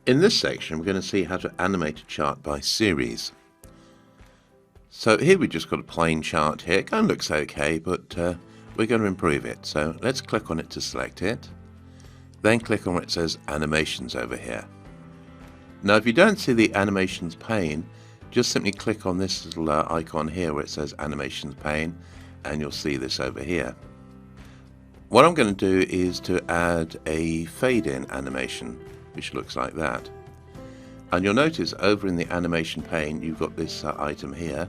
In this section, we're going to see how to animate a chart by series. So here we've just got a plain chart here. It kind of looks okay, but we're going to improve it. So let's click on it to select it. Then click on where it says Animations over here. Now if you don't see the Animations pane, just simply click on this little icon here where it says Animations pane, and you'll see this over here. What I'm going to do is to add a fade-in animation, which looks like that. And you'll notice over in the animation pane you've got this item here,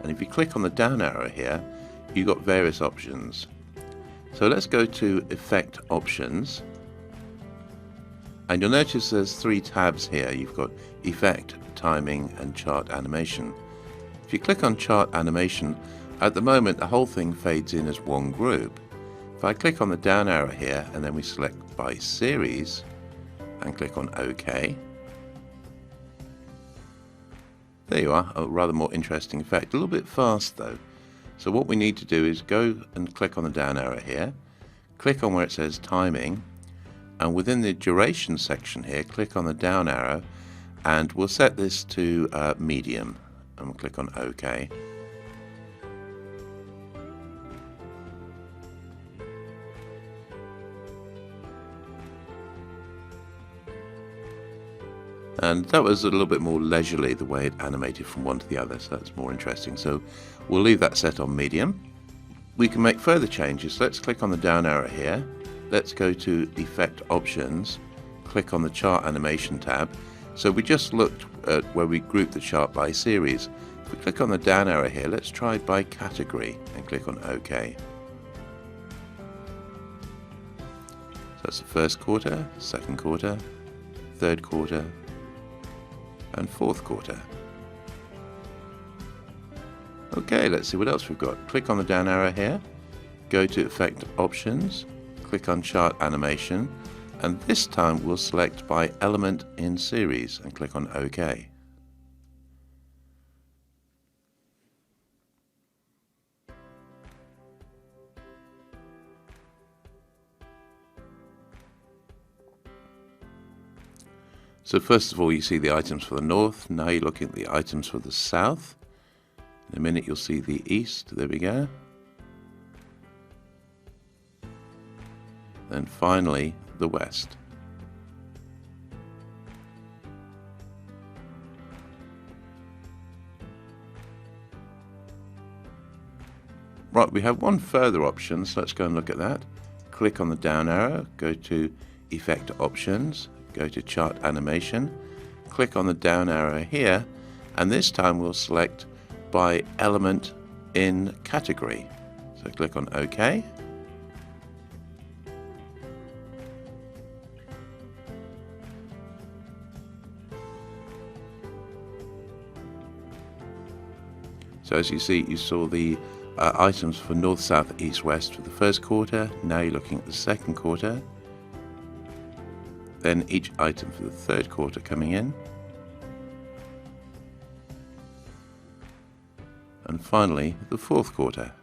and if you click on the down arrow here you've got various options. So let's go to Effect Options, and you'll notice there's three tabs here. You've got Effect, Timing and Chart Animation. If you click on Chart Animation, at the moment the whole thing fades in as one group. If I click on the down arrow here and then we select by series and click on OK. There you are, a rather more interesting effect. A little bit fast though. So what we need to do is go and click on the down arrow here, click on where it says timing, and within the duration section here, click on the down arrow, and we'll set this to medium, and we'll click on OK. And that was a little bit more leisurely the way it animated from one to the other, so that's more interesting. So we'll leave that set on medium. We can make further changes. Let's click on the down arrow here. Let's go to Effect Options, click on the Chart Animation tab. So we just looked at where we grouped the chart by series. If we click on the down arrow here, let's try by category and click on OK. So that's the first quarter, second quarter, third quarter, and fourth quarter. Okay, let's see what else we've got. Click on the down arrow here, go to Effect Options, click on Chart Animation, and this time we'll select by element in series and click on OK. So first of all you see the items for the north, now you're looking at the items for the south. In a minute you'll see the east, there we go. Then finally the west. Right, we have one further option, so let's go and look at that. Click on the down arrow, go to Effect Options, go to Chart Animation, click on the down arrow here, and this time we'll select by element in category. So click on OK. So as you see, you saw the items for north, south, east, west for the first quarter. Now you're looking at the second quarter. Then each item for the third quarter coming in. And finally, the fourth quarter.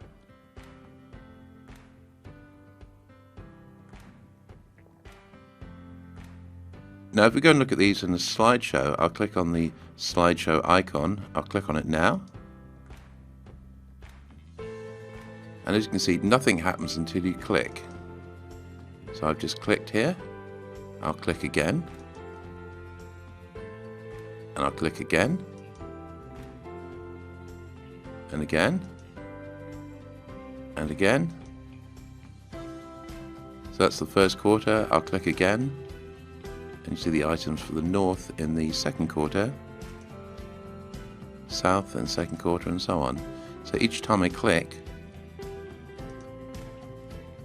Now if we go and look at these in the slideshow, I'll click on the slideshow icon. I'll click on it now. And as you can see, nothing happens until you click. So I've just clicked here. I'll click again. And I'll click again. And again. And again. So that's the first quarter. I'll click again. And you see the items for the north in the second quarter, south and second quarter, and so on. So each time I click,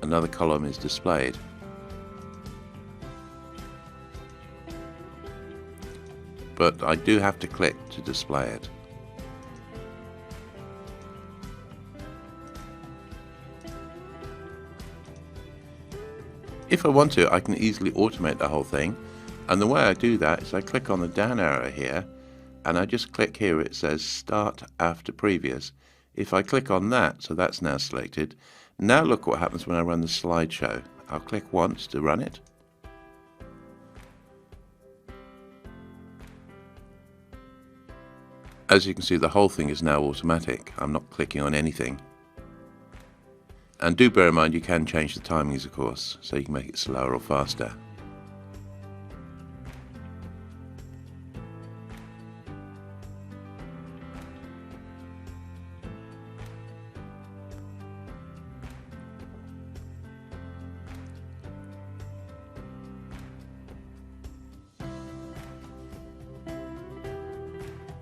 another column is displayed. But I do have to click to display it. If I want to, I can easily automate the whole thing, and the way I do that is I click on the down arrow here and I just click here where it says Start After Previous. If I click on that, so that's now selected, now look what happens when I run the slideshow. I'll click once to run it. as you can see, the whole thing is now automatic. I'm not clicking on anything. And do bear in mind you can change the timings, of course, so you can make it slower or faster.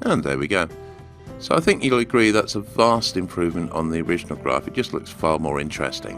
And there we go. So I think you'll agree that's a vast improvement on the original graph. It just looks far more interesting.